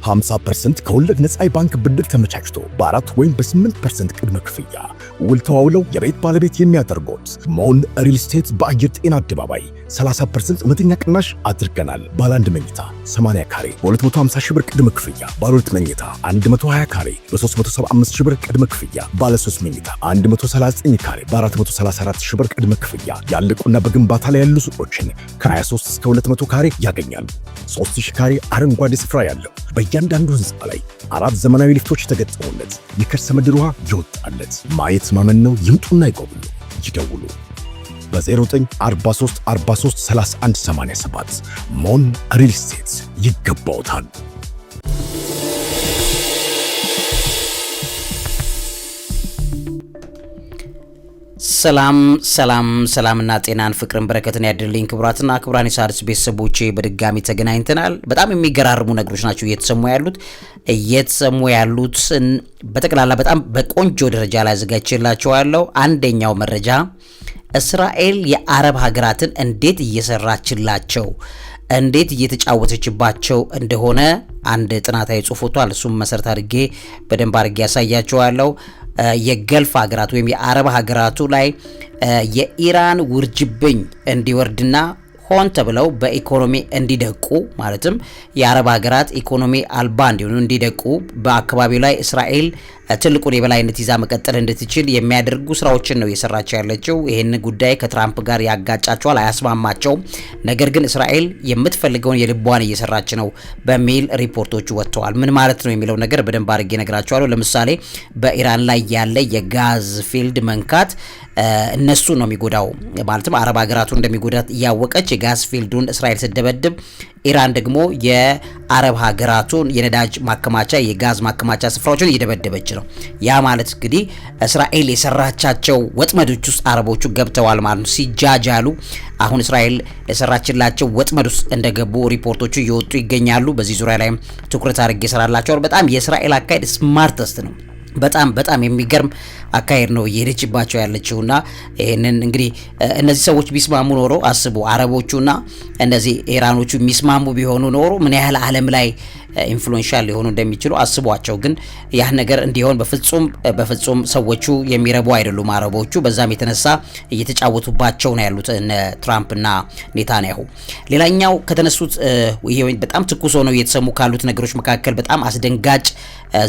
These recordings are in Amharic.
50% ከወለድ ነፃ የባንክ ብድር ተመቻችቶ በ4 ወይም በ8% ቅድመ ክፍያ ውል ተዋውለው የቤት ባለቤት የሚያደርጉት ሞን ሪል ስቴት በአየር ጤና አደባባይ 30% እውነተኛ ቅናሽ አድርገናል። ባለ 1 መኝታ 80 ካሬ በ250 ሺህ ብር ቅድመ ክፍያ፣ ባለ 2 መኝታ 120 ካሬ በ375 ሺህ ብር ቅድመ ክፍያ፣ ባለ 3 መኝታ 139 ካሬ በ434 ሺህ ብር ቅድመ ክፍያ ያለቁና በግንባታ ላይ ያሉ ሱቆችን ከ23 እስከ 200 ካሬ ያገኛሉ። 3000 ካሬ አረንጓዴ ስፍራ ያለው በእያንዳንዱ ህንፃ ላይ 4 ዘመናዊ ሊፍቶች የተገጠሙለት የከርሰ ምድር ውሃ ይወጣለት። ማየት ማመን ነው። ይምጡና ይጎብኙ። ይደውሉ በ0943 43 31 87 ሞን ሪል ስቴት ይገባውታል። ሰላምና ጤናን ፍቅርን በረከትን ያድርልኝ። ክቡራትና ክቡራን የሣድስ ቤተሰቦቼ በድጋሚ ተገናኝተናል። በጣም የሚገራርሙ ነገሮች ናቸው እየተሰሙ ያሉት በጠቅላላ በጣም በቆንጆ ደረጃ ላይ አዘጋጅቼላችኋለሁ። አንደኛው መረጃ እስራኤል የአረብ ሀገራትን እንዴት እየሰራችላቸው እንዴት እየተጫወተችባቸው እንደሆነ አንድ ጥናታዊ ጽሑፍ ወጥቷል። እሱም መሰረት አድርጌ በደንብ አድርጌ ያሳያችኋለሁ። የገልፍ ሀገራት ወይም የአረብ ሀገራቱ ላይ የኢራን ውርጅብኝ እንዲወርድና ሆን ተብለው በኢኮኖሚ እንዲደቁ ማለትም የአረብ ሀገራት ኢኮኖሚ አልባ እንዲሆኑ እንዲደቁ በአካባቢው ላይ እስራኤል ትልቁን የበላይነት ይዛ መቀጠል እንድትችል የሚያደርጉ ስራዎችን ነው እየሰራች ያለችው። ይሄን ጉዳይ ከትራምፕ ጋር ያጋጫቸዋል፣ አያስማማቸውም። ነገር ግን እስራኤል የምትፈልገውን የልቧን እየሰራች ነው በሚል ሪፖርቶቹ ወጥተዋል። ምን ማለት ነው የሚለው ነገር በደንብ አድርጌ እነግራቸዋለሁ። ለምሳሌ በኢራን ላይ ያለ የጋዝ ፊልድ መንካት እነሱ ነው የሚጎዳው፣ ማለትም አረብ ሀገራቱ እንደሚጎዳት እያወቀች የጋዝ ፊልዱን እስራኤል ስትደበድብ ኢራን ደግሞ የአረብ ሀገራቱን የነዳጅ ማከማቻ የጋዝ ማከማቻ ስፍራዎችን እየደበደበች ነው። ያ ማለት እንግዲህ እስራኤል የሰራቻቸው ወጥመዶች ውስጥ አረቦቹ ገብተዋል ማለት ነው። ሲጃጃሉ አሁን እስራኤል የሰራችላቸው ወጥመድ ውስጥ እንደገቡ ሪፖርቶቹ እየወጡ ይገኛሉ። በዚህ ዙሪያ ላይ ትኩረት አድርጌ እሰራላችኋለሁ። በጣም የእስራኤል አካሄድ ስማርተስት ነው። በጣም የሚገርም አካሄድ ነው እየሄደችባቸው ያለችውና ይሄንን እንግዲህ እነዚህ ሰዎች ቢስማሙ ኖሮ አስቡ፣ አረቦቹና እነዚህ ኢራኖቹ የሚስማሙ ቢሆኑ ኖሮ ምን ያህል ዓለም ላይ ኢንፍሉዌንሻል ሊሆኑ እንደሚችሉ አስቧቸው። ግን ያ ነገር እንዲሆን በፍጹም ሰዎቹ የሚረቡ አይደሉም አረቦቹ። በዛም የተነሳ እየተጫወቱባቸው ነው ያሉት እነ ትራምፕና ኔታንያሁ። ሌላኛው ከተነሱት ይሄ በጣም ትኩስ ሆነው እየተሰሙ ካሉት ነገሮች መካከል በጣም አስደንጋጭ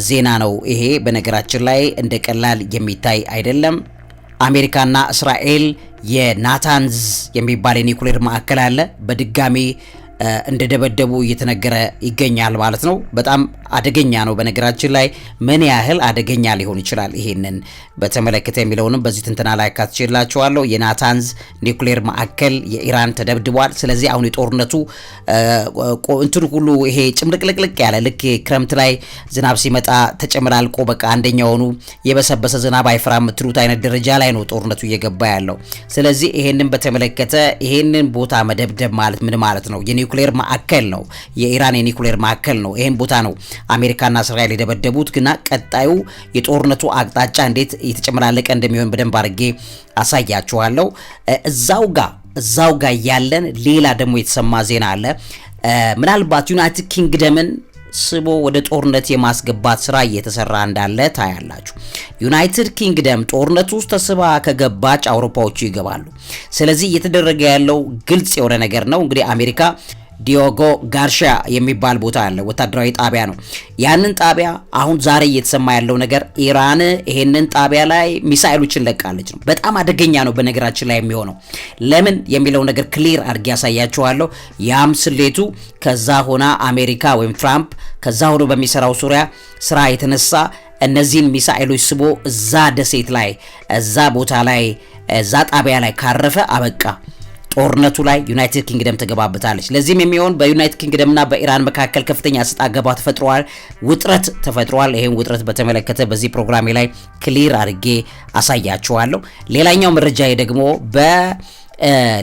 ዜና ነው ይሄ። በነገራችን ላይ እንደ ቀላል የሚታይ አይደለም። አሜሪካና እስራኤል የናታንዝ የሚባል የኒውክሌር ማዕከል አለ በድጋሚ እንደደበደቡ እየተነገረ ይገኛል ማለት ነው። በጣም አደገኛ ነው። በነገራችን ላይ ምን ያህል አደገኛ ሊሆን ይችላል ይሄንን በተመለከተ የሚለውንም በዚህ ትንተና ላይ ካትችላችኋለሁ። የናታንዝ ኒውክሌር ማዕከል የኢራን ተደብድቧል። ስለዚህ አሁን የጦርነቱ እንትኑ ሁሉ ይሄ ጭምልቅልቅልቅ ያለ ልክ ክረምት ላይ ዝናብ ሲመጣ ተጨመላልቆ በቃ አንደኛውኑ የበሰበሰ ዝናብ አይፈራ የምትሉት አይነት ደረጃ ላይ ነው ጦርነቱ እየገባ ያለው። ስለዚህ ይሄንን በተመለከተ ይሄንን ቦታ መደብደብ ማለት ምን ማለት ነው? የኒውክሌር ማዕከል ነው፣ የኢራን የኒውክሌር ማዕከል ነው። ይሄን ቦታ ነው አሜሪካና እስራኤል የደበደቡት። ግና ቀጣዩ የጦርነቱ አቅጣጫ እንዴት እየተጨመላለቀ እንደሚሆን በደንብ አድርጌ አሳያችኋለሁ። እዛው ጋር ያለን ሌላ ደግሞ የተሰማ ዜና አለ። ምናልባት ዩናይትድ ኪንግደምን ስቦ ወደ ጦርነት የማስገባት ስራ እየተሰራ እንዳለ ታያላችሁ። ዩናይትድ ኪንግደም ጦርነት ውስጥ ተስባ ከገባች አውሮፓዎቹ ይገባሉ። ስለዚህ እየተደረገ ያለው ግልጽ የሆነ ነገር ነው። እንግዲህ አሜሪካ ዲዮጎ ጋርሺያ የሚባል ቦታ አለ፣ ወታደራዊ ጣቢያ ነው። ያንን ጣቢያ አሁን ዛሬ እየተሰማ ያለው ነገር ኢራን ይሄንን ጣቢያ ላይ ሚሳኤሎችን ለቃለች ነው። በጣም አደገኛ ነው በነገራችን ላይ የሚሆነው። ለምን የሚለው ነገር ክሊር አድርጌ ያሳያችኋለሁ። ያም ስሌቱ ከዛ ሆና አሜሪካ ወይም ትራምፕ ከዛ ሆኖ በሚሰራው ሱሪያ ስራ የተነሳ እነዚህን ሚሳኤሎች ስቦ እዛ ደሴት ላይ እዛ ቦታ ላይ እዛ ጣቢያ ላይ ካረፈ አበቃ። ጦርነቱ ላይ ዩናይትድ ኪንግደም ተገባበታለች። ለዚህም የሚሆን በዩናይትድ ኪንግደምና በኢራን መካከል ከፍተኛ ስጣ ገባ ተፈጥሯል፣ ውጥረት ተፈጥሯል። ይሄን ውጥረት በተመለከተ በዚህ ፕሮግራሜ ላይ ክሊር አድርጌ አሳያችኋለሁ። ሌላኛው መረጃዬ ደግሞ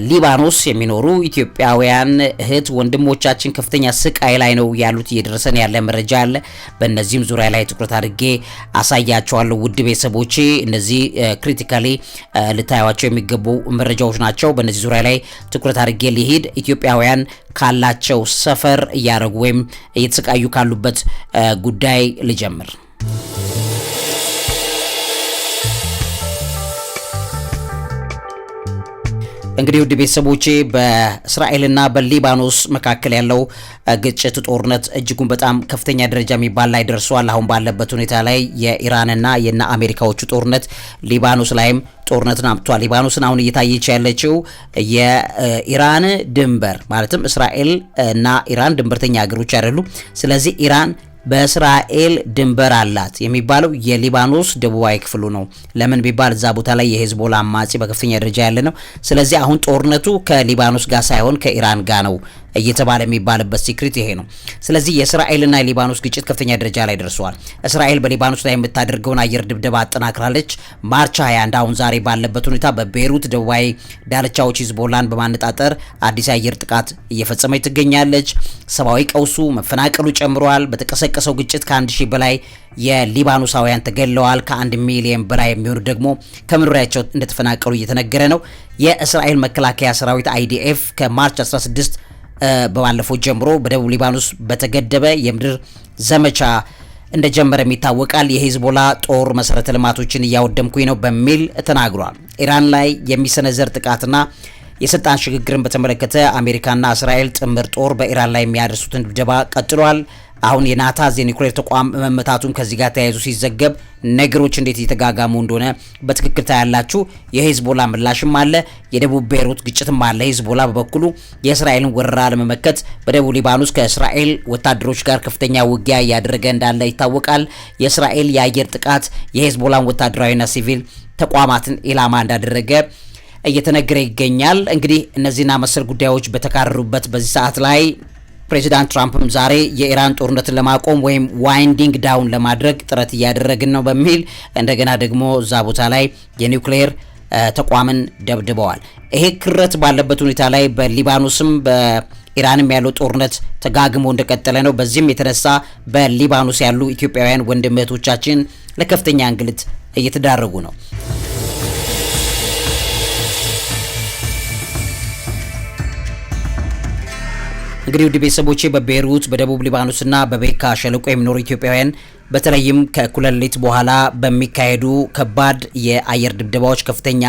ሊባኖስ የሚኖሩ ኢትዮጵያውያን እህት ወንድሞቻችን ከፍተኛ ስቃይ ላይ ነው ያሉት። እየደረሰን ያለ መረጃ አለ። በእነዚህም ዙሪያ ላይ ትኩረት አድርጌ አሳያቸዋለሁ። ውድ ቤተሰቦቼ እነዚህ ክሪቲካሊ ልታዩዋቸው የሚገቡ መረጃዎች ናቸው። በእነዚህ ዙሪያ ላይ ትኩረት አድርጌ ሊሄድ ኢትዮጵያውያን ካላቸው ሰፈር እያደረጉ ወይም እየተሰቃዩ ካሉበት ጉዳይ ልጀምር። እንግዲህ ውድ ቤተሰቦቼ በእስራኤልና በሊባኖስ መካከል ያለው ግጭት ጦርነት እጅጉን በጣም ከፍተኛ ደረጃ የሚባል ላይ ደርሷል። አሁን ባለበት ሁኔታ ላይ የኢራንና የና አሜሪካዎቹ ጦርነት ሊባኖስ ላይም ጦርነትን አምጥቷል። ሊባኖስን አሁን እየታየች ያለችው የኢራን ድንበር ማለትም እስራኤል እና ኢራን ድንበርተኛ ሀገሮች አይደሉም። ስለዚህ ኢራን በእስራኤል ድንበር አላት የሚባለው የሊባኖስ ደቡባዊ ክፍሉ ነው። ለምን ቢባል እዛ ቦታ ላይ የሂዝቦላ አማጺ በከፍተኛ ደረጃ ያለ ነው። ስለዚህ አሁን ጦርነቱ ከሊባኖስ ጋር ሳይሆን ከኢራን ጋር ነው እየተባለ የሚባልበት ሲክሪት ይሄ ነው። ስለዚህ የእስራኤልና የሊባኖስ ግጭት ከፍተኛ ደረጃ ላይ ደርሷል። እስራኤል በሊባኖስ ላይ የምታደርገውን አየር ድብደባ አጠናክራለች። ማርች 21 አሁን ዛሬ ባለበት ሁኔታ በቤይሩት ደቡባዊ ዳርቻዎች ሂዝቦላን በማነጣጠር አዲስ የአየር ጥቃት እየፈጸመች ትገኛለች። ሰብአዊ ቀውሱ መፈናቀሉ ጨምሯል። በተቀሰቀሰው ግጭት ከ1000 በላይ የሊባኖሳውያን ተገለዋል። ከ1 ሚሊዮን በላይ የሚሆኑ ደግሞ ከመኖሪያቸው እንደተፈናቀሉ እየተነገረ ነው። የእስራኤል መከላከያ ሰራዊት IDF ከማርች 16 በባለፈው ጀምሮ በደቡብ ሊባኖስ በተገደበ የምድር ዘመቻ እንደጀመረ ይታወቃል። የሂዝቦላ ጦር መሰረተ ልማቶችን እያወደምኩኝ ነው በሚል ተናግሯል። ኢራን ላይ የሚሰነዘር ጥቃትና የስልጣን ሽግግርን በተመለከተ አሜሪካና እስራኤል ጥምር ጦር በኢራን ላይ የሚያደርሱትን ድብደባ ቀጥሏል። አሁን የናታንዝ የኒውክሌር ተቋም መመታቱን ከዚህ ጋር ተያይዞ ሲዘገብ ነገሮች እንዴት እየተጋጋሙ እንደሆነ በትክክል ታያላችሁ። የሂዝቦላ ምላሽም አለ፣ የደቡብ ቤይሩት ግጭትም አለ። ሂዝቦላ በበኩሉ የእስራኤልን ወረራ ለመመከት በደቡብ ሊባኖስ ከእስራኤል ወታደሮች ጋር ከፍተኛ ውጊያ እያደረገ እንዳለ ይታወቃል። የእስራኤል የአየር ጥቃት የሂዝቦላን ወታደራዊና ሲቪል ተቋማትን ኢላማ እንዳደረገ እየተነገረ ይገኛል። እንግዲህ እነዚህና መሰል ጉዳዮች በተካረሩበት በዚህ ሰዓት ላይ ፕሬዚዳንት ትራምፕም ዛሬ የኢራን ጦርነትን ለማቆም ወይም ዋይንዲንግ ዳውን ለማድረግ ጥረት እያደረግን ነው በሚል እንደገና ደግሞ እዛ ቦታ ላይ የኒውክሌር ተቋምን ደብድበዋል። ይሄ ክረት ባለበት ሁኔታ ላይ በሊባኖስም በኢራንም ያለው ጦርነት ተጋግሞ እንደቀጠለ ነው። በዚህም የተነሳ በሊባኖስ ያሉ ኢትዮጵያውያን ወንድም እህቶቻችን ለከፍተኛ እንግልት እየተዳረጉ ነው። እንግዲህ ውድ ቤተሰቦቼ በቤይሩት በደቡብ ሊባኖስና በቤካ ሸለቆ የሚኖሩ ኢትዮጵያውያን በተለይም ከእኩለ ሌሊት በኋላ በሚካሄዱ ከባድ የአየር ድብደባዎች ከፍተኛ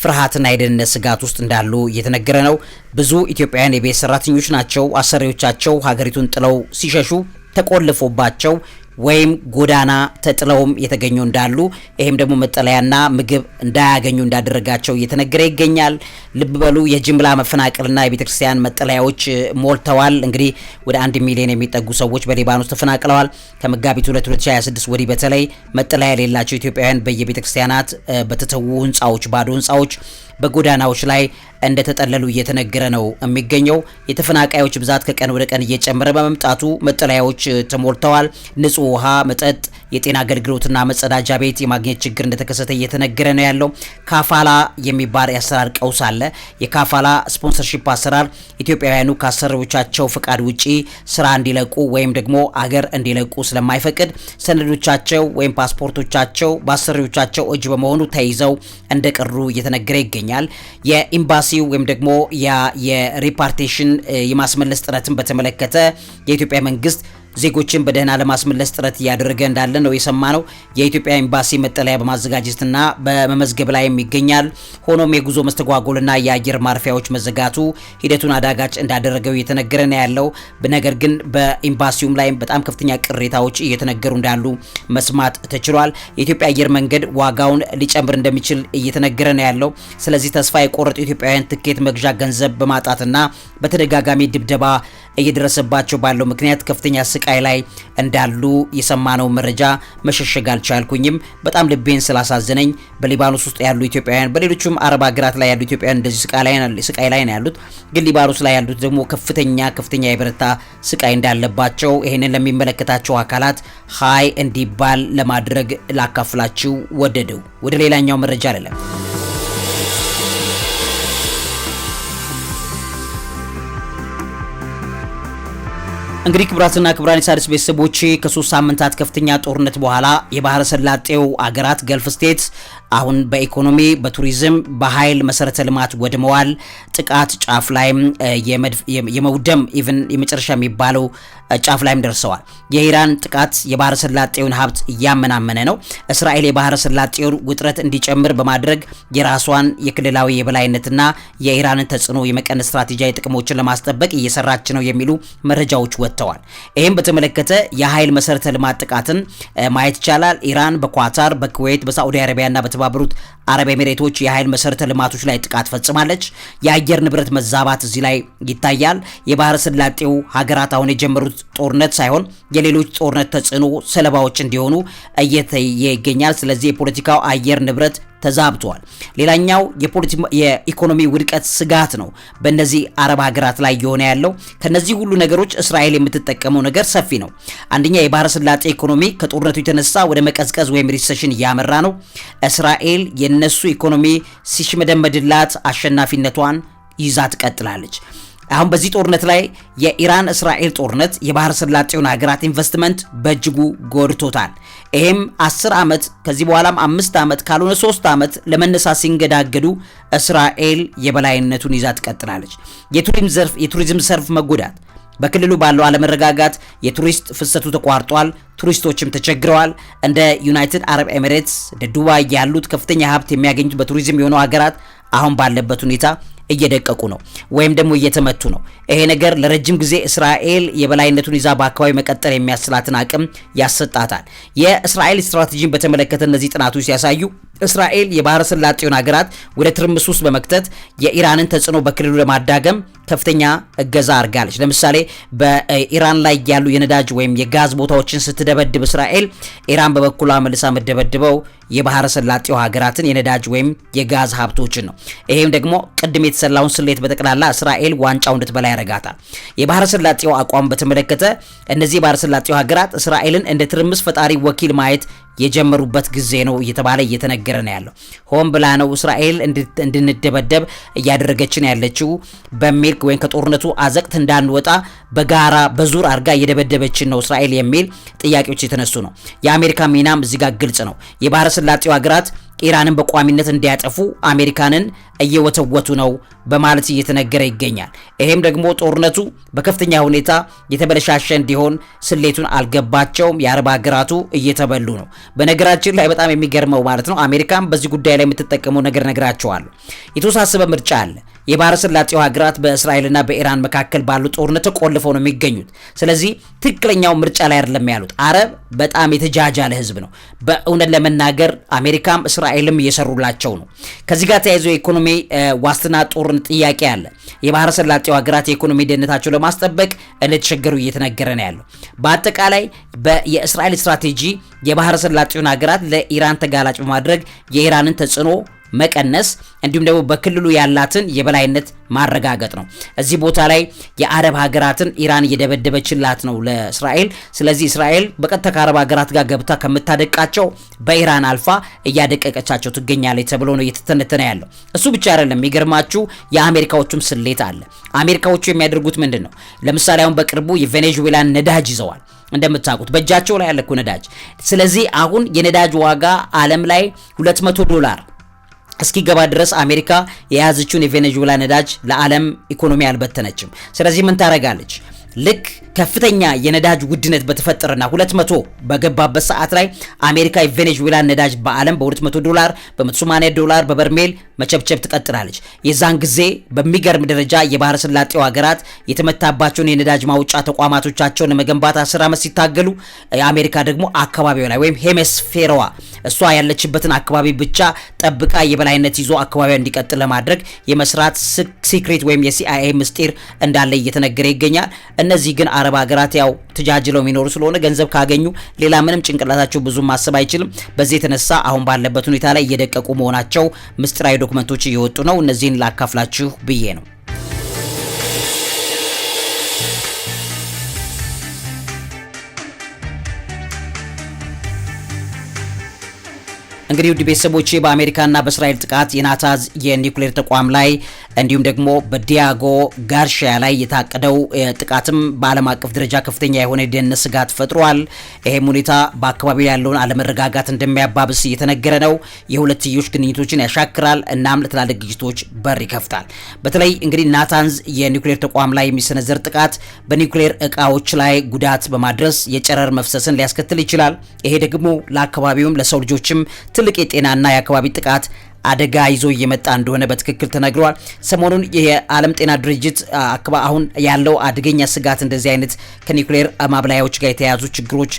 ፍርሃትና የደህንነት ስጋት ውስጥ እንዳሉ እየተነገረ ነው። ብዙ ኢትዮጵያውያን የቤት ሰራተኞች ናቸው። አሰሪዎቻቸው ሀገሪቱን ጥለው ሲሸሹ ተቆልፎባቸው ወይም ጎዳና ተጥለውም የተገኙ እንዳሉ ይሄም ደግሞ መጠለያና ምግብ እንዳያገኙ እንዳደረጋቸው እየተነገረ ይገኛል። ልብ በሉ የጅምላ መፈናቀልና የቤተክርስቲያን መጠለያዎች ሞልተዋል። እንግዲህ ወደ 1 ሚሊዮን የሚጠጉ ሰዎች በሊባኖስ ተፈናቅለዋል። ከመጋቢት 2026 ወዲህ በተለይ መጠለያ የሌላቸው ኢትዮጵያውያን በየቤተክርስቲያናት በተተዉ ህንጻዎች፣ ባዶ ህንጻዎች በጎዳናዎች ላይ እንደተጠለሉ እየተነገረ ነው የሚገኘው። የተፈናቃዮች ብዛት ከቀን ወደ ቀን እየጨመረ በመምጣቱ መጠለያዎች ተሞልተዋል። ንጹህ ውሃ፣ መጠጥ፣ የጤና አገልግሎትና መጸዳጃ ቤት የማግኘት ችግር እንደተከሰተ እየተነገረ ነው ያለው። ካፋላ የሚባል የአሰራር ቀውስ አለ። የካፋላ ስፖንሰርሺፕ አሰራር ኢትዮጵያውያኑ ከአሰሪዎቻቸው ፍቃድ ውጪ ስራ እንዲለቁ ወይም ደግሞ አገር እንዲለቁ ስለማይፈቅድ ሰነዶቻቸው ወይም ፓስፖርቶቻቸው በአሰሪዎቻቸው እጅ በመሆኑ ተይዘው እንደቀሩ እየተነገረ ይገኛል። የኤምባሲው ወይም ደግሞ የሪፓርቴሽን የማስመለስ ጥረትን በተመለከተ የኢትዮጵያ መንግስት ዜጎችን በደህና ለማስመለስ ጥረት እያደረገ እንዳለ ነው የሰማነው። የኢትዮጵያ ኤምባሲ መጠለያ በማዘጋጀትና በመመዝገብ ላይ ይገኛል። ሆኖም የጉዞ መስተጓጎልና የአየር ማረፊያዎች መዘጋቱ ሂደቱን አዳጋች እንዳደረገው እየተነገረ ነው ያለው። ነገር ግን በኤምባሲውም ላይ በጣም ከፍተኛ ቅሬታዎች እየተነገሩ እንዳሉ መስማት ተችሏል። የኢትዮጵያ አየር መንገድ ዋጋውን ሊጨምር እንደሚችል እየተነገረ ነው ያለው። ስለዚህ ተስፋ የቆረጡ ኢትዮጵያውያን ትኬት መግዣ ገንዘብ በማጣትና በተደጋጋሚ ድብደባ እየደረሰባቸው ባለው ምክንያት ከፍተኛ ስቃይ ላይ እንዳሉ የሰማነው መረጃ መሸሸግ አልቻልኩኝም። በጣም ልቤን ስላሳዘነኝ በሊባኖስ ውስጥ ያሉ ኢትዮጵያውያን፣ በሌሎችም አረብ ሀገራት ላይ ያሉ ኢትዮጵያውያን እንደዚህ ስቃይ ላይ ነው ያሉት። ግን ሊባኖስ ላይ ያሉት ደግሞ ከፍተኛ የበረታ ስቃይ እንዳለባቸው ይሄንን ለሚመለከታቸው አካላት ሀይ እንዲባል ለማድረግ ላካፍላችሁ ወደደው። ወደ ሌላኛው መረጃ አይደለም። እንግዲህ ክቡራትና ክቡራን የሣድስ ቤተሰቦቼ ከ3 ሳምንታት ከፍተኛ ጦርነት በኋላ የባህረ ሰላጤው አገራት ገልፍ ስቴትስ አሁን በኢኮኖሚ በቱሪዝም በኃይል መሰረተ ልማት ወድመዋል። ጥቃት ጫፍ ላይም የመውደም ኢቭን የመጨረሻ የሚባለው ጫፍ ላይም ደርሰዋል። የኢራን ጥቃት የባህረ ሰላጤውን ሀብት እያመናመነ ነው። እስራኤል የባህረ ሰላጤውን ውጥረት እንዲጨምር በማድረግ የራሷን የክልላዊ የበላይነትና የኢራንን ተጽዕኖ የመቀነስ ስትራቴጂያዊ ጥቅሞችን ለማስጠበቅ እየሰራች ነው የሚሉ መረጃዎች ወጥተዋል። ይህም በተመለከተ የኃይል መሰረተ ልማት ጥቃትን ማየት ይቻላል። ኢራን በኳታር፣ በኩዌት፣ በሳዑዲ አረቢያና በተባበሩት አረብ ኤሚሬቶች የኃይል መሰረተ ልማቶች ላይ ጥቃት ፈጽማለች። የአየር ንብረት መዛባት እዚህ ላይ ይታያል። የባህረ ሰላጤው ሀገራት አሁን የጀመሩት ጦርነት ሳይሆን የሌሎች ጦርነት ተጽዕኖ ሰለባዎች እንዲሆኑ እየታየ ይገኛል። ስለዚህ የፖለቲካው አየር ንብረት ተዛብቷል። ሌላኛው የኢኮኖሚ ውድቀት ስጋት ነው በእነዚህ አረብ ሀገራት ላይ የሆነ ያለው። ከነዚህ ሁሉ ነገሮች እስራኤል የምትጠቀመው ነገር ሰፊ ነው። አንደኛ የባህረ ሰላጤ ኢኮኖሚ ከጦርነቱ የተነሳ ወደ መቀዝቀዝ ወይም ሪሰሽን እያመራ ነው። እስራኤል የነሱ ኢኮኖሚ ሲሽመደመድላት አሸናፊነቷን ይዛ ትቀጥላለች። አሁን በዚህ ጦርነት ላይ የኢራን እስራኤል ጦርነት የባህረ ሰላጤውን ሀገራት ኢንቨስትመንት በእጅጉ ጎድቶታል። ይሄም 10 ዓመት ከዚህ በኋላም 5 ዓመት ካልሆነ 3 ዓመት ለመነሳት ሲንገዳገዱ እስራኤል የበላይነቱን ይዛ ትቀጥላለች። የቱሪዝም ዘርፍ መጎዳት፣ በክልሉ ባለው አለመረጋጋት የቱሪስት ፍሰቱ ተቋርጧል። ቱሪስቶችም ተቸግረዋል። እንደ ዩናይትድ አረብ ኤሚሬትስ፣ ዱባይ ያሉት ከፍተኛ ሀብት የሚያገኙት በቱሪዝም የሆኑ ሀገራት አሁን ባለበት ሁኔታ እየደቀቁ ነው ወይም ደግሞ እየተመቱ ነው። ይሄ ነገር ለረጅም ጊዜ እስራኤል የበላይነቱን ይዛ በአካባቢ መቀጠል የሚያስችላትን አቅም ያሰጣታል። የእስራኤል ስትራቴጂን በተመለከተ እነዚህ ጥናቶች ሲያሳዩ እስራኤል የባህረ ሰላጤውን ሀገራት ወደ ትርምስ ውስጥ በመክተት የኢራንን ተጽዕኖ በክልሉ ለማዳገም ከፍተኛ እገዛ አድርጋለች። ለምሳሌ በኢራን ላይ ያሉ የነዳጅ ወይም የጋዝ ቦታዎችን ስትደበድብ እስራኤል፣ ኢራን በበኩሏ መልሳ የምትደበድበው የባህረ ሰላጤው ሀገራትን የነዳጅ ወይም የጋዝ ሀብቶችን ነው። ይሄም ደግሞ ቅድም የተሰላውን ስሌት በጠቅላላ እስራኤል ዋንጫው እንድትበላ ያረጋታል። የባህረ ሰላጤው አቋም በተመለከተ እነዚህ የባህረ ሰላጤው ሀገራት እስራኤልን እንደ ትርምስ ፈጣሪ ወኪል ማየት የጀመሩበት ጊዜ ነው እየተባለ እየተነገረ ነው ያለው። ሆን ብላ ነው እስራኤል እንድንደበደብ እያደረገችን ያለችው በሚል ወይም ከጦርነቱ አዘቅት እንዳንወጣ በጋራ በዙር አርጋ እየደበደበችን ነው እስራኤል የሚል ጥያቄዎች የተነሱ ነው። የአሜሪካ ሚናም እዚህ ጋር ግልጽ ነው። የባህረ ሰላጤው ሀገራት ኢራንን በቋሚነት እንዲያጠፉ አሜሪካንን እየወተወቱ ነው በማለት እየተነገረ ይገኛል። ይሄም ደግሞ ጦርነቱ በከፍተኛ ሁኔታ የተበለሻሸ እንዲሆን ስሌቱን አልገባቸውም። የአረብ ሀገራቱ እየተበሉ ነው። በነገራችን ላይ በጣም የሚገርመው ማለት ነው አሜሪካን በዚህ ጉዳይ ላይ የምትጠቀመው ነገር ነግራቸዋለሁ። የተወሳሰበ ምርጫ አለ። የባህረ ሰላጤው ሀገራት በእስራኤልና በኢራን መካከል ባሉ ጦርነት ተቆልፈው ነው የሚገኙት። ስለዚህ ትክክለኛው ምርጫ ላይ አይደለም ያሉት። አረብ በጣም የተጃጃለ ህዝብ ነው። በእውነት ለመናገር አሜሪካም እስራኤልም እየሰሩላቸው ነው። ከዚህ ጋር ተያይዞ የኢኮኖሚ ዋስትና ጦርነት ጥያቄ አለ። የባህረ ሰላጤው ሀገራት የኢኮኖሚ ደህንነታቸው ለማስጠበቅ እንደተቸገሩ እየተነገረ ነው ያለው። በአጠቃላይ የእስራኤል ስትራቴጂ የባህረ ሰላጤውን ሀገራት ለኢራን ተጋላጭ በማድረግ የኢራንን ተጽዕኖ መቀነስ እንዲሁም ደግሞ በክልሉ ያላትን የበላይነት ማረጋገጥ ነው። እዚህ ቦታ ላይ የአረብ ሀገራትን ኢራን እየደበደበችላት ነው ለእስራኤል። ስለዚህ እስራኤል በቀጥታ ከአረብ ሀገራት ጋር ገብታ ከምታደቃቸው በኢራን አልፋ እያደቀቀቻቸው ትገኛለች ተብሎ ነው እየተተነተነ ያለው። እሱ ብቻ አይደለም፣ የሚገርማችሁ የአሜሪካዎቹም ስሌት አለ። አሜሪካዎቹ የሚያደርጉት ምንድን ነው? ለምሳሌ አሁን በቅርቡ የቬኔዙዌላን ነዳጅ ይዘዋል። እንደምታውቁት በእጃቸው ላይ ያለኩ ነዳጅ። ስለዚህ አሁን የነዳጅ ዋጋ ዓለም ላይ $200 እስኪገባ ድረስ አሜሪካ የያዘችውን የቬኔዙዌላ ነዳጅ ለዓለም ኢኮኖሚ አልበተነችም። ስለዚህ ምን ታረጋለች? ልክ ከፍተኛ የነዳጅ ውድነት በተፈጠረና 200 በገባበት ሰዓት ላይ አሜሪካ የቬኔዙዌላ ነዳጅ በዓለም $200 $180 በበርሜል መቸብቸብ ትቀጥላለች። የዛን ጊዜ በሚገርም ደረጃ የባህረ ሰላጤው ሀገራት የተመታባቸውን የነዳጅ ማውጫ ተቋማቶቻቸውን ለመገንባት 10 ዓመት ሲታገሉ አሜሪካ ደግሞ አካባቢው ላይ ወይም ሄሚስፌሯ እሷ ያለችበትን አካባቢ ብቻ ጠብቃ የበላይነት ይዞ አካባቢው እንዲቀጥል ለማድረግ የመስራት ሲክሬት ወይም የሲአይኤ ምስጢር እንዳለ እየተነገረ ይገኛል። እነዚህ ግን አረብ ሀገራት ያው ተጃጅለው የሚኖሩ ስለሆነ ገንዘብ ካገኙ ሌላ ምንም ጭንቅላታቸው ብዙ ማሰብ አይችልም። በዚህ የተነሳ አሁን ባለበት ሁኔታ ላይ እየደቀቁ መሆናቸው ምስጢራዊ ዶክመንቶች እየወጡ ነው። እነዚህን ላካፍላችሁ ብዬ ነው። እንግዲህ ውድ ቤተሰቦቼ በአሜሪካና በእስራኤል ጥቃት የናታንዝ የኒውክሌር ተቋም ላይ እንዲሁም ደግሞ በዲያጎ ጋርሺያ ላይ የታቀደው ጥቃትም በዓለም አቀፍ ደረጃ ከፍተኛ የሆነ የደህንነት ስጋት ፈጥሯል። ይሄም ሁኔታ በአካባቢው ያለውን አለመረጋጋት እንደሚያባብስ እየተነገረ ነው። የሁለትዮሽ ግንኙነቶችን ያሻክራል፣ እናም ለትላልቅ ግጭቶች በር ይከፍታል። በተለይ እንግዲህ ናታንዝ የኒውክሌር ተቋም ላይ የሚሰነዘር ጥቃት በኒውክሌር እቃዎች ላይ ጉዳት በማድረስ የጨረር መፍሰስን ሊያስከትል ይችላል። ይሄ ደግሞ ለአካባቢውም ለሰው ልጆችም ትልቅ የጤናና የአካባቢ ጥቃት አደጋ ይዞ እየመጣ እንደሆነ በትክክል ተነግሯል። ሰሞኑን የዓለም ጤና ድርጅት አሁን ያለው አደገኛ ስጋት እንደዚህ አይነት ከኒውክሌር ማብላያዎች ጋር የተያያዙ ችግሮች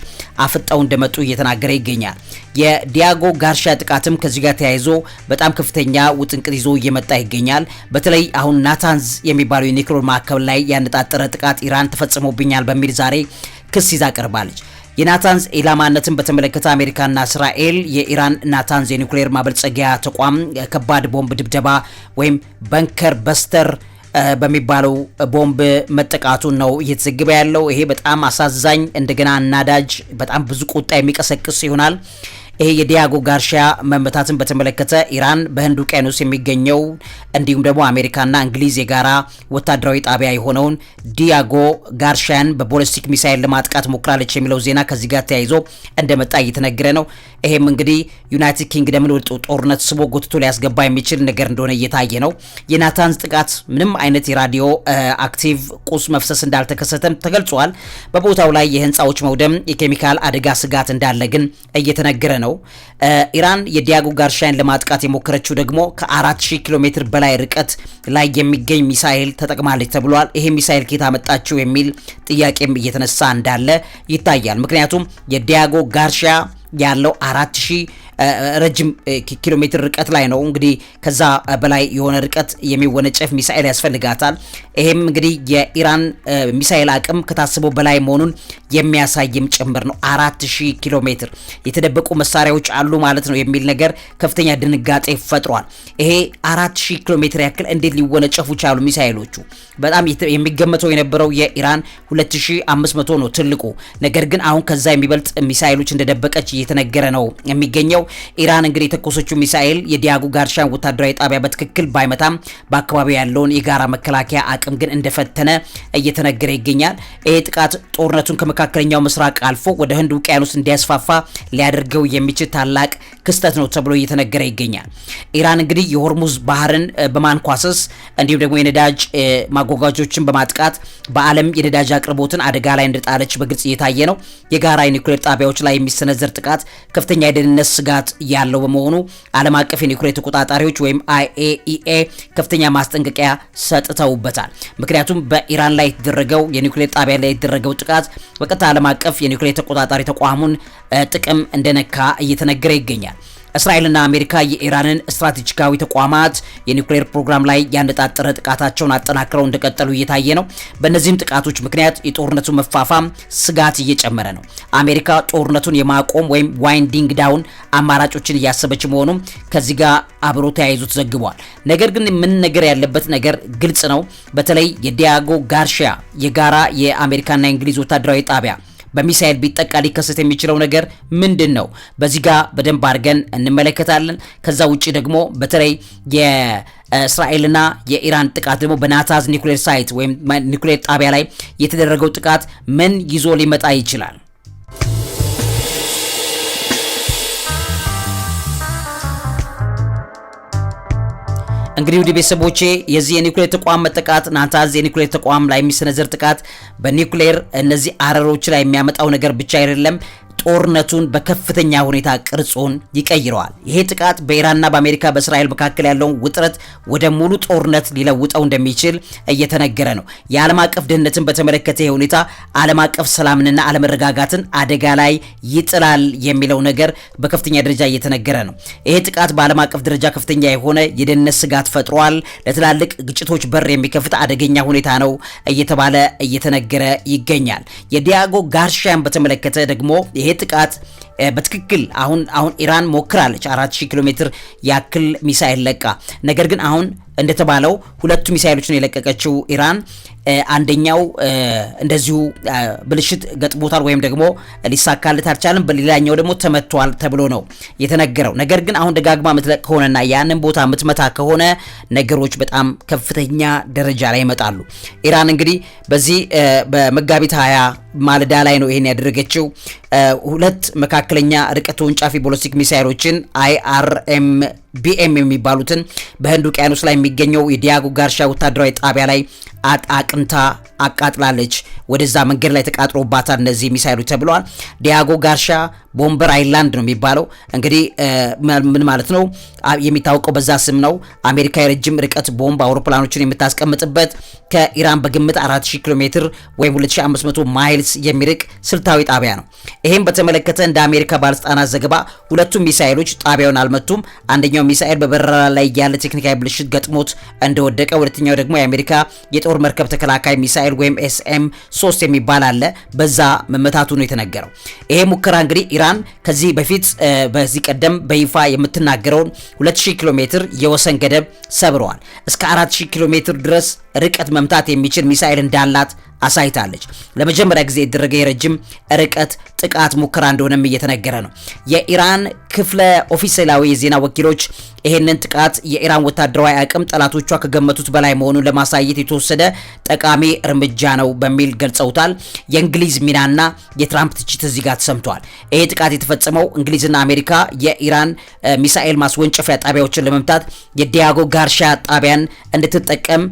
አፍጣው እንደመጡ እየተናገረ ይገኛል። የዲያጎ ጋርሺያ ጥቃትም ከዚህ ጋር ተያይዞ በጣም ከፍተኛ ውጥንቅጥ ይዞ እየመጣ ይገኛል። በተለይ አሁን ናታንዝ የሚባለው የኒውክሌር ማዕከል ላይ ያነጣጠረ ጥቃት ኢራን ተፈጽሞብኛል በሚል ዛሬ ክስ ይዛ ቀርባለች። የናታንዝ ኢላማነትን በተመለከተ አሜሪካና እስራኤል የኢራን ናታንዝ የኒውክሌር ማበልጸጊያ ተቋም ከባድ ቦምብ ድብደባ ወይም በንከር በስተር በሚባለው ቦምብ መጠቃቱን ነው እየተዘገበ ያለው። ይሄ በጣም አሳዛኝ እንደገና አናዳጅ በጣም ብዙ ቁጣ የሚቀሰቅስ ይሆናል። ይሄ የዲያጎ ጋርሺያ መመታትን በተመለከተ ኢራን በህንድ ውቅያኖስ የሚገኘው እንዲሁም ደግሞ አሜሪካና እንግሊዝ የጋራ ወታደራዊ ጣቢያ የሆነውን ዲያጎ ጋርሺያን በቦሊስቲክ ሚሳይል ለማጥቃት ሞክራለች የሚለው ዜና ከዚህ ጋር ተያይዞ እንደመጣ እየተነገረ ነው። ይሄም እንግዲህ ዩናይትድ ኪንግደምን ወደ ጦርነት ስቦ ጎትቶ ሊያስገባ የሚችል ነገር እንደሆነ እየታየ ነው። የናታንዝ ጥቃት ምንም አይነት የራዲዮ አክቲቭ ቁስ መፍሰስ እንዳልተከሰተም ተገልጿል። በቦታው ላይ የህንፃዎች መውደም፣ የኬሚካል አደጋ ስጋት እንዳለ ግን እየተነገረ ነው። ኢራን የዲያጎ ጋርሺያን ለማጥቃት የሞከረችው ደግሞ ከ4000 ኪሎ ሜትር በላይ ርቀት ላይ የሚገኝ ሚሳኤል ተጠቅማለች ተብሏል። ይሄ ሚሳኤል ከየት አመጣችው የሚል ጥያቄም እየተነሳ እንዳለ ይታያል። ምክንያቱም የዲያጎ ጋርሺያ ያለው 4000 ረጅም ኪሎ ሜትር ርቀት ላይ ነው። እንግዲህ ከዛ በላይ የሆነ ርቀት የሚወነጨፍ ሚሳኤል ያስፈልጋታል። ይሄም እንግዲህ የኢራን ሚሳኤል አቅም ከታሰበው በላይ መሆኑን የሚያሳይም ጭምር ነው። 4000 ኪሎ ሜትር የተደበቁ መሳሪያዎች አሉ ማለት ነው የሚል ነገር ከፍተኛ ድንጋጤ ፈጥሯል። ይሄ 4000 ኪሎ ሜትር ያክል እንዴት ሊወነጨፉ ቻሉ ሚሳኤሎቹ? በጣም የሚገመተው የነበረው የኢራን 2500 ነው ትልቁ። ነገር ግን አሁን ከዛ የሚበልጥ ሚሳኤሎች እንደደበቀች እየተነገረ ነው የሚገኘው። ኢራን እንግዲህ የተኮሰችው ሚሳኤል የዲያጎ ጋርሺያን ወታደራዊ ጣቢያ በትክክል ባይመታም በአካባቢው ያለውን የጋራ መከላከያ አቅም ግን እንደፈተነ እየተነገረ ይገኛል። ይህ ጥቃት ጦርነቱን ከመካከለኛው ምስራቅ አልፎ ወደ ህንድ ውቅያኖስ እንዲያስፋፋ ሊያደርገው የሚችል ታላቅ ክስተት ነው ተብሎ እየተነገረ ይገኛል። ኢራን እንግዲህ የሆርሙዝ ባህርን በማንኳሰስ እንዲሁም ደግሞ የነዳጅ ማጓጓዦችን በማጥቃት በዓለም የነዳጅ አቅርቦትን አደጋ ላይ እንደጣለች በግልጽ እየታየ ነው። የጋራ የኒውክሌር ጣቢያዎች ላይ የሚሰነዘር ጥቃት ከፍተኛ የደህንነት ስጋት ያለው በመሆኑ ዓለም አቀፍ የኒውክሌር ተቆጣጣሪዎች ወይም IAEA ከፍተኛ ማስጠንቀቂያ ሰጥተውበታል። ምክንያቱም በኢራን ላይ የተደረገው የኒውክሌር ጣቢያ ላይ የተደረገው ጥቃት በቀጥታ ዓለም አቀፍ የኒውክሌር ተቆጣጣሪ ተቋሙን ጥቅም እንደነካ እየተነገረ ይገኛል። እስራኤልና አሜሪካ የኢራንን ስትራቴጂካዊ ተቋማት የኒውክሌር ፕሮግራም ላይ ያነጣጠረ ጥቃታቸውን አጠናክረው እንደቀጠሉ እየታየ ነው። በእነዚህም ጥቃቶች ምክንያት የጦርነቱ መፋፋም ስጋት እየጨመረ ነው። አሜሪካ ጦርነቱን የማቆም ወይም ዋይንዲንግ ዳውን አማራጮችን እያሰበች መሆኑም ከዚህ ጋር አብሮ ተያይዞ ተዘግቧል። ነገር ግን ምን ነገር ያለበት ነገር ግልጽ ነው። በተለይ የዲያጎ ጋርሺያ የጋራ የአሜሪካና የእንግሊዝ ወታደራዊ ጣቢያ በሚሳኤል ቢጠቃ ሊከሰት የሚችለው ነገር ምንድን ነው? በዚህ ጋር በደንብ አድርገን እንመለከታለን። ከዛ ውጪ ደግሞ በተለይ የእስራኤልና የኢራን ጥቃት ደግሞ በናታንዝ ኒውክሌር ሳይት ወይም ኒውክሌር ጣቢያ ላይ የተደረገው ጥቃት ምን ይዞ ሊመጣ ይችላል? እንግዲህ ውድ ቤተሰቦቼ የዚህ የኒውክሌር ተቋም መጠቃት ናታንዝ የኒውክሌር ተቋም ላይ የሚሰነዘር ጥቃት በኒውክሌር እነዚህ አረሮች ላይ የሚያመጣው ነገር ብቻ አይደለም፣ ጦርነቱን በከፍተኛ ሁኔታ ቅርጹን ይቀይረዋል። ይሄ ጥቃት በኢራንና በአሜሪካ በእስራኤል መካከል ያለውን ውጥረት ወደ ሙሉ ጦርነት ሊለውጠው እንደሚችል እየተነገረ ነው። የዓለም አቀፍ ደህንነትን በተመለከተ ይሄ ሁኔታ ዓለም አቀፍ ሰላምንና አለመረጋጋትን አደጋ ላይ ይጥላል የሚለው ነገር በከፍተኛ ደረጃ እየተነገረ ነው። ይሄ ጥቃት በዓለም አቀፍ ደረጃ ከፍተኛ የሆነ የደህንነት ስጋት ፈጥሯል። ለትላልቅ ግጭቶች በር የሚከፍት አደገኛ ሁኔታ ነው እየተባለ እየተነገረ ይገኛል። የዲያጎ ጋርሺያን በተመለከተ ደግሞ ይሄ ጥቃት በትክክል አሁን ኢራን ሞክራለች 4000 ኪሎ ሜትር ያክል ሚሳኤል ለቃ። ነገር ግን አሁን እንደተባለው ሁለቱ ሚሳኤሎችን የለቀቀችው ኢራን አንደኛው እንደዚሁ ብልሽት ገጥሞታል ወይም ደግሞ ሊሳካለት አልቻለም፣ በሌላኛው ደግሞ ተመቷል ተብሎ ነው የተነገረው። ነገር ግን አሁን ደጋግማ የምትለቅ ከሆነና ያንን ቦታ የምትመታ ከሆነ ነገሮች በጣም ከፍተኛ ደረጃ ላይ ይመጣሉ። ኢራን እንግዲህ በዚህ በመጋቢት 20 ማለዳ ላይ ነው ይሄን ያደረገችው። ሁለት መካከለኛ ርቀት ተወንጫፊ ቦሊስቲክ ሚሳኤሎችን IRBM የሚባሉትን በህንድ ውቅያኖስ ላይ የሚገኘው የዲያጎ ጋርሻ ወታደራዊ ጣቢያ ላይ አቅንታ አቃጥላለች። ወደዛ መንገድ ላይ ተቃጥሮባታል እነዚህ ሚሳኤሎች ተብለዋል። ዲያጎ ጋርሻ ቦምበር አይላንድ ነው የሚባለው። እንግዲህ ምን ማለት ነው? የሚታወቀው በዛ ስም ነው። አሜሪካ የረጅም ርቀት ቦምብ አውሮፕላኖችን የምታስቀምጥበት ከኢራን በግምት 4000 ኪሎ ሜትር ወይም 2500 ማይልስ የሚርቅ ስልታዊ ጣቢያ ነው። ይሄን በተመለከተ እንደ አሜሪካ ባለስልጣናት ዘገባ ሁለቱም ሚሳኤሎች ጣቢያውን አልመቱም። አንደኛው ሚሳኤል በበረራ ላይ ያለ ቴክኒካዊ ብልሽት ገጥሞት እንደወደቀ፣ ሁለተኛው ደግሞ የአሜሪካ የጦር መርከብ ተከላካይ ሚሳኤል ወይም SM-3 የሚባል አለ፣ በዛ መመታቱ ነው የተነገረው። ይሄ ሙከራ እንግዲህ ኢራን ከዚህ በፊት በዚህ ቀደም በይፋ የምትናገረውን 2000 ኪሎ ሜትር የወሰን ገደብ ሰብረዋል። እስከ 4000 ኪሎ ሜትር ድረስ ርቀት መምታት የሚችል ሚሳኤል እንዳላት አሳይታለች። ለመጀመሪያ ጊዜ የተደረገ የረጅም ርቀት ጥቃት ሙከራ እንደሆነም እየተነገረ ነው። የኢራን ክፍለ ኦፊሴላዊ የዜና ወኪሎች ይሄንን ጥቃት የኢራን ወታደራዊ አቅም ጠላቶቿ ከገመቱት በላይ መሆኑን ለማሳየት የተወሰደ ጠቃሚ እርምጃ ነው በሚል ገልጸውታል። የእንግሊዝ ሚናና የትራምፕ ትችት እዚህ ጋር ተሰምቷል። ይሄ ጥቃት የተፈጸመው እንግሊዝና አሜሪካ የኢራን ሚሳኤል ማስወንጨፊያ ጣቢያዎችን ለመምታት የዲያጎ ጋርሻ ጣቢያን እንድትጠቀም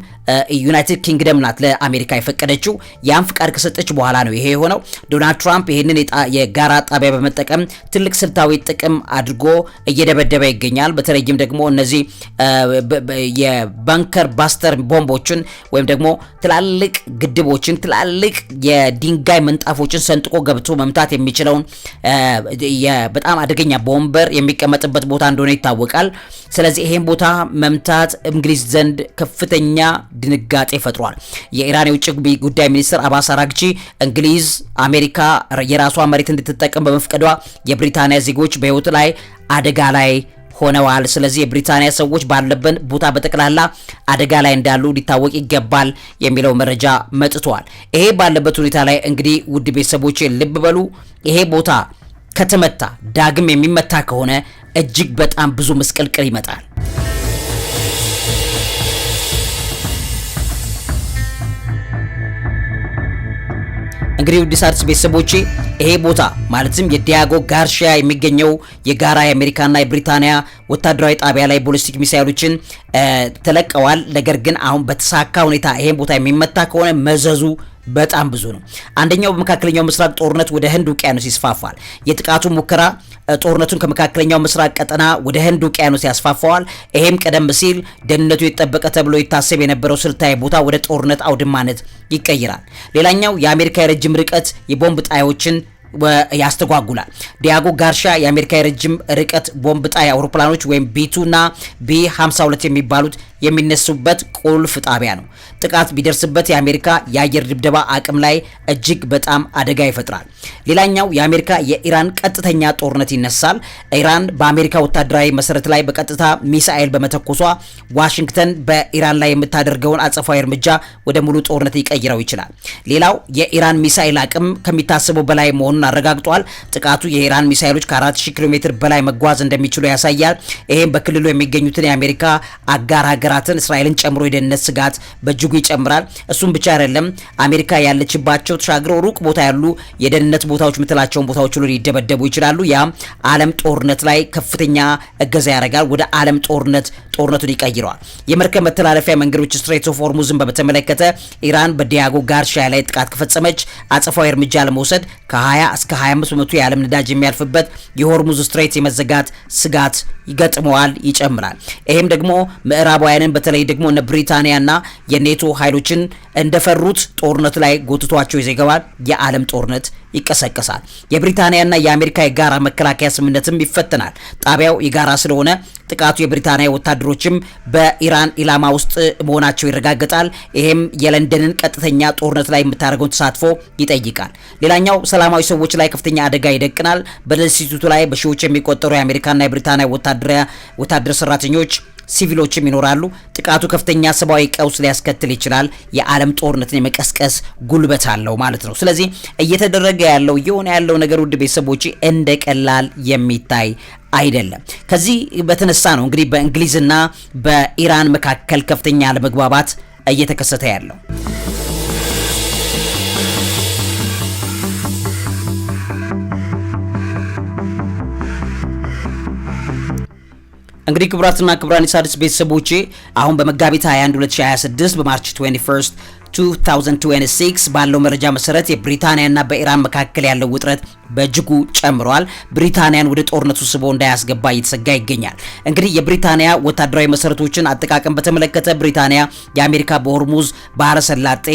ዩናይትድ ኪንግደም ናት ለአሜሪካ የፈቀደችው። ያን ፍቃድ ከሰጠች በኋላ ነው ይሄ የሆነው። ዶናልድ ትራምፕ ይህንን የጋራ ጣቢያ በመጠቀም ትልቅ ስልታዊ ጥቅም አድርጎ እየደበደበ ይገኛል። በተለይም ደግሞ እነዚህ የባንከር ባስተር ቦምቦችን ወይም ደግሞ ትላልቅ ግድቦችን፣ ትላልቅ የድንጋይ ምንጣፎችን ሰንጥቆ ገብቶ መምታት የሚችለውን በጣም አደገኛ ቦምበር የሚቀመጥበት ቦታ እንደሆነ ይታወቃል። ስለዚህ ይሄን ቦታ መምታት እንግሊዝ ዘንድ ከፍተኛ ድንጋጤ ፈጥሯል። የኢራን የውጭ ጉዳይ ሚኒስትር አባስ አራግቺ እንግሊዝ አሜሪካ የራሷ መሬት እንድትጠቀም በመፍቀዷ የብሪታንያ ዜጎች በህይወት ላይ አደጋ ላይ ሆነዋል። ስለዚህ የብሪታንያ ሰዎች ባለበት ቦታ በጠቅላላ አደጋ ላይ እንዳሉ ሊታወቅ ይገባል የሚለው መረጃ መጥቷል። ይሄ ባለበት ሁኔታ ላይ እንግዲህ ውድ ቤተሰቦች ልብ በሉ፣ ይሄ ቦታ ከተመታ ዳግም የሚመታ ከሆነ እጅግ በጣም ብዙ ምስቅልቅል ይመጣል። እንግዲህ ውድ ሣድስ ቤተሰቦቼ ይሄ ቦታ ማለትም የዲያጎ ጋርሻ የሚገኘው የጋራ የአሜሪካና የብሪታንያ ወታደራዊ ጣቢያ ላይ ቦሊስቲክ ሚሳኤሎችን ተለቀዋል። ነገር ግን አሁን በተሳካ ሁኔታ ይሄን ቦታ የሚመታ ከሆነ መዘዙ በጣም ብዙ ነው። አንደኛው በመካከለኛው ምስራቅ ጦርነት ወደ ህንድ ውቅያኖስ ይስፋፋል። የጥቃቱ ሙከራ ጦርነቱን ከመካከለኛው ምስራቅ ቀጠና ወደ ህንድ ውቅያኖስ ያስፋፋዋል። ይሄም ቀደም ሲል ደህንነቱ የተጠበቀ ተብሎ ይታሰብ የነበረው ስልታዊ ቦታ ወደ ጦርነት አውድማነት ይቀይራል። ሌላኛው የአሜሪካ የረጅም ርቀት የቦምብ ጣዮችን ያስተጓጉላል። ዲያጎ ጋርሻ የአሜሪካ የረጅም ርቀት ቦምብ ጣይ አውሮፕላኖች ወይም B2 እና B52 የሚባሉት የሚነሱበት ቁልፍ ጣቢያ ነው። ጥቃት ቢደርስበት የአሜሪካ የአየር ድብደባ አቅም ላይ እጅግ በጣም አደጋ ይፈጥራል። ሌላኛው የአሜሪካ የኢራን ቀጥተኛ ጦርነት ይነሳል። ኢራን በአሜሪካ ወታደራዊ መሰረት ላይ በቀጥታ ሚሳኤል በመተኮሷ ዋሽንግተን በኢራን ላይ የምታደርገውን አጸፋዊ እርምጃ ወደ ሙሉ ጦርነት ሊቀይረው ይችላል። ሌላው የኢራን ሚሳኤል አቅም ከሚታሰበው በላይ መሆኑን አረጋግጧል። ጥቃቱ የኢራን ሚሳኤሎች ከ4000 ኪሎ ሜትር በላይ መጓዝ እንደሚችሉ ያሳያል። ይሄም በክልሉ የሚገኙትን የአሜሪካ አጋር ሀገራትን እስራኤልን ጨምሮ የደህንነት ስጋት በእጅጉ ይጨምራል። እሱም ብቻ አይደለም፣ አሜሪካ ያለችባቸው ተሻግረው ሩቅ ቦታ ያሉ የደህንነት ቦታዎች ምትላቸውን ቦታዎች ሁሉ ሊደበደቡ ይችላሉ። ያም ዓለም ጦርነት ላይ ከፍተኛ እገዛ ያደርጋል። ወደ ዓለም ጦርነቱን ይቀይረዋል። የመርከብ መተላለፊያ መንገዶች ስትሬት ኦፍ ሆርሙዝን በተመለከተ ኢራን በዲያጎ ጋርሻ ላይ ጥቃት ከፈጸመች አጸፋዊ እርምጃ ለመውሰድ ከ20 እስከ 25% የዓለም ነዳጅ የሚያልፍበት የሆርሙዝ ስትሬት የመዘጋት ስጋት ይገጥመዋል፣ ይጨምራል። ይሄም ደግሞ ምዕራባውያንን በተለይ ደግሞ እነ ብሪታንያና የኔቶ ኃይሎችን እንደፈሩት ጦርነት ላይ ጎትቷቸው ይዘጋዋል። የዓለም ጦርነት ይቀሰቀሳል። የብሪታንያና የአሜሪካ የጋራ መከላከያ ስምምነትም ይፈተናል። ጣቢያው የጋራ ስለሆነ ጥቃቱ የብሪታንያ ወታደሮችም በኢራን ኢላማ ውስጥ መሆናቸው ይረጋገጣል። ይሄም የለንደንን ቀጥተኛ ጦርነት ላይ የምታደርገውን ተሳትፎ ይጠይቃል። ሌላኛው ሰላማዊ ሰዎች ላይ ከፍተኛ አደጋ ይደቅናል። በደሴቲቱ ላይ በሺዎች የሚቆጠሩ የአሜሪካና የብሪታንያ ወታደር ሰራተኞች ሲቪሎችም ይኖራሉ። ጥቃቱ ከፍተኛ ሰብአዊ ቀውስ ሊያስከትል ይችላል። የዓለም ጦርነትን የመቀስቀስ ጉልበት አለው ማለት ነው። ስለዚህ እየተደረገ ያለው የሆነ ያለው ነገር ውድ ቤተሰቦች እንደ ቀላል የሚታይ አይደለም። ከዚህ በተነሳ ነው እንግዲህ በእንግሊዝና በኢራን መካከል ከፍተኛ አለመግባባት እየተከሰተ ያለው። እንግዲህ ክቡራትና ክቡራን የሣድስ ቤተሰቦቼ አሁን በመጋቢት 21 2026 በማርች 21 2026 ባለው መረጃ መሰረት የብሪታንያና በኢራን መካከል ያለው ውጥረት በእጅጉ ጨምሯል። ብሪታንያን ወደ ጦርነቱ ስቦ እንዳያስገባ እየተሰጋ ይገኛል። እንግዲህ የብሪታንያ ወታደራዊ መሰረቶችን አጠቃቀም በተመለከተ ብሪታንያ የአሜሪካ በሆርሙዝ ባህረ ሰላጤ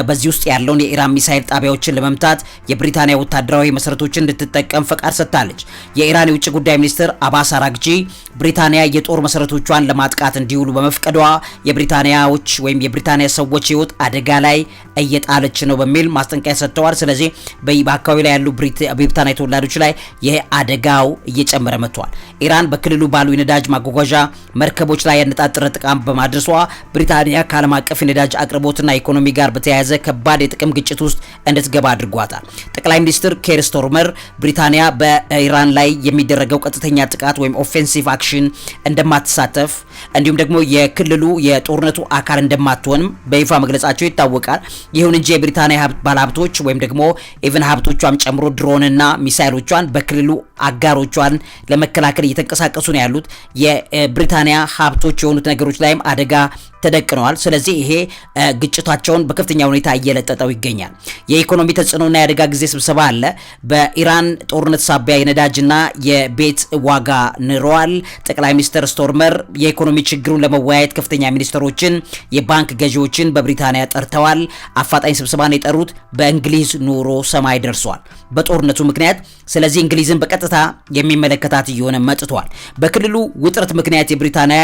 በዚህ ውስጥ ያለውን የኢራን ሚሳኤል ጣቢያዎችን ለመምታት የብሪታንያ ወታደራዊ መሰረቶችን እንድትጠቀም ፈቃድ ሰጥታለች። የኢራን የውጭ ጉዳይ ሚኒስትር አባስ አራግቺ ብሪታንያ የጦር መሰረቶቿን ለማጥቃት እንዲውሉ በመፍቀዷ የብሪታንያዎች ወይም የብሪታንያ ሰዎች ህይወት አደጋ ላይ እየጣለች ነው በሚል ማስጠንቀቂያ ሰጥተዋል። ስለዚህ በአካባቢ ላይ ያሉ ብሪታንያ ተወላጆች ላይ ይህ አደጋው እየጨመረ መጥቷል። ኢራን በክልሉ ባሉ የነዳጅ ማጓጓዣ መርከቦች ላይ ያነጣጠረ ጥቃት በማድረሷ ብሪታንያ ከዓለም አቀፍ የነዳጅ አቅርቦትና ኢኮኖሚ ጋር በተያያዘ ከባድ የጥቅም ግጭት ውስጥ እንድትገባ አድርጓታል። ጠቅላይ ሚኒስትር ኬር ስታርመር ብሪታንያ በኢራን ላይ የሚደረገው ቀጥተኛ ጥቃት ወይም ኦፌንሲቭ አክሽን እንደማትሳተፍ እንዲሁም ደግሞ የክልሉ የጦርነቱ አካል እንደማትሆንም በይፋ መግለጻቸው ይታወቃል። ይሁን እንጂ የብሪታንያ ባለሀብቶች ወይም ደግሞ ኢቭን ሀብቶቿም ጨምሮ ድሮንና ሚሳይሎቿን በክልሉ አጋሮቿን ለመከላከል እየተንቀሳቀሱ ነው ያሉት። የብሪታንያ ሀብቶች የሆኑት ነገሮች ላይም አደጋ ተደቅነዋል። ስለዚህ ይሄ ግጭታቸውን በከፍተኛ ሁኔታ እየለጠጠው ይገኛል። የኢኮኖሚ ተጽዕኖና የአደጋ ጊዜ ስብሰባ አለ። በኢራን ጦርነት ሳቢያ የነዳጅና የቤት ዋጋ ንረዋል። ጠቅላይ ሚኒስትር ስታርመር የኢኮኖሚ ችግሩን ለመወያየት ከፍተኛ ሚኒስትሮችን፣ የባንክ ገዢዎችን በብሪታንያ ጠርተዋል። አፋጣኝ ስብሰባን የጠሩት በእንግሊዝ ኑሮ ሰማይ ደርሷል በጦርነቱ ምክንያት። ስለዚህ እንግሊዝን በቀጥታ የሚመለከታት እየሆነ መጥቷል። በክልሉ ውጥረት ምክንያት የብሪታንያ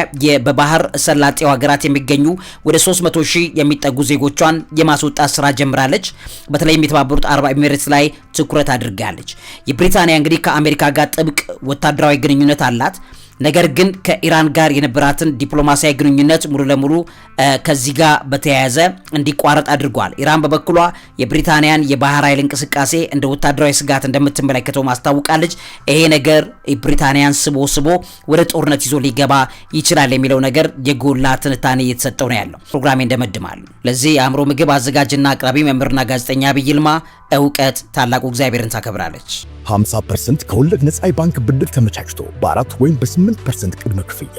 በባህር ሰላጤው ሀገራት የሚገኙ ወደ 300,000 የሚጠጉ ዜጎቿን የማስወጣት ስራ ጀምራለች። በተለይም የተባበሩት አረብ ኤሚሬትስ ላይ ትኩረት አድርጋለች። የብሪታንያ እንግዲህ ከአሜሪካ ጋር ጥብቅ ወታደራዊ ግንኙነት አላት። ነገር ግን ከኢራን ጋር የነበራትን ዲፕሎማሲያዊ ግንኙነት ሙሉ ለሙሉ ከዚህ ጋር በተያያዘ እንዲቋረጥ አድርጓል። ኢራን በበኩሏ የብሪታንያን የባህር ኃይል እንቅስቃሴ እንደ ወታደራዊ ስጋት እንደምትመለከተው ማስታወቃለች። ይሄ ነገር ብሪታንያን ስቦ ወደ ጦርነት ይዞ ሊገባ ይችላል የሚለው ነገር የጎላ ትንታኔ እየተሰጠው ነው ያለው። ፕሮግራሜ እንደመድማሉ። ለዚህ የአእምሮ ምግብ አዘጋጅና አቅራቢ መምህርና ጋዜጠኛ ዐቢይ ይልማ። እውቀት ታላቁ እግዚአብሔርን ታከብራለች። 50% ከወለድ ነፃ የባንክ ብድር ተመቻችቶ በ4 ወይም በ8% ቅድመ ክፍያ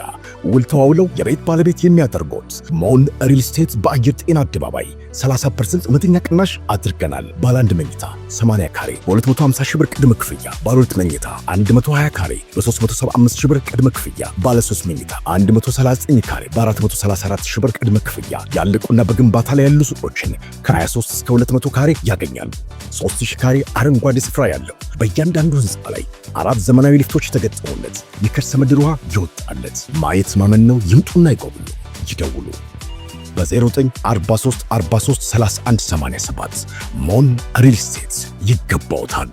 ውል ተዋውለው የቤት ባለቤት የሚያደርጉት ሞን ሪል ስቴት በአየር ጤና አደባባይ 30% እውነተኛ ቅናሽ አድርገናል። ባለ 1 መኝታ 80 ካሬ በ250 ሺህ ብር ቅድመ ክፍያ፣ ባለ 2 መኝታ 120 ካሬ በ375 ሺህ ብር ቅድመ ክፍያ፣ ባለ 3 መኝታ 139 ካሬ በ434 ሺህ ብር ቅድመ ክፍያ ያለቁና በግንባታ ላይ ያሉ ሱቆችን ከ23 እስከ 200 ካሬ ያገኛሉ። 3000 ካሬ አረንጓዴ ስፍራ ያለው በእያንዳንዱ ህንፃ ላይ 4 ዘመናዊ ሊፍቶች የተገጠሙለት የከርሰ ምድር ውሃ ይወጣለት። ማየት ማመን ነው። ይምጡና ይጎብኙ። ይደውሉ በ0943 43 31 87 ሞን ሪል ስቴት ይገባውታል።